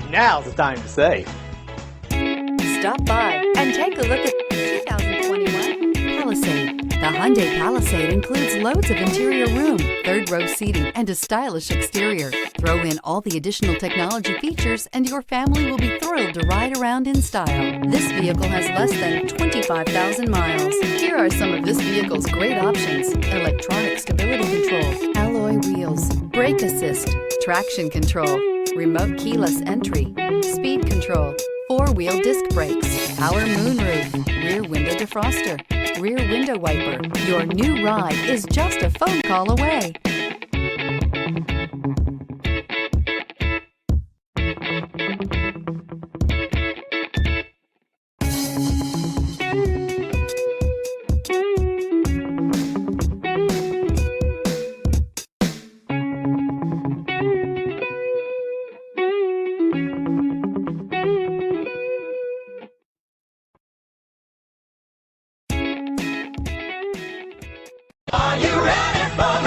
Now's the time to save. Stop by and take a look at 2021 Palisade. The Hyundai Palisade includes loads of interior room, third-row seating, and a stylish exterior. Throw in all the additional technology features and your family will be thrilled to ride around in style. This vehicle has less than 25,000 miles. Here are some of this vehicle's great options: electronic stability control, alloy wheels, brake assist, traction control, remote keyless entry, speed control, four-wheel disc brakes, power moonroof, rear window defroster, rear window wiper. Your new ride is just a phone call away. Are you ready for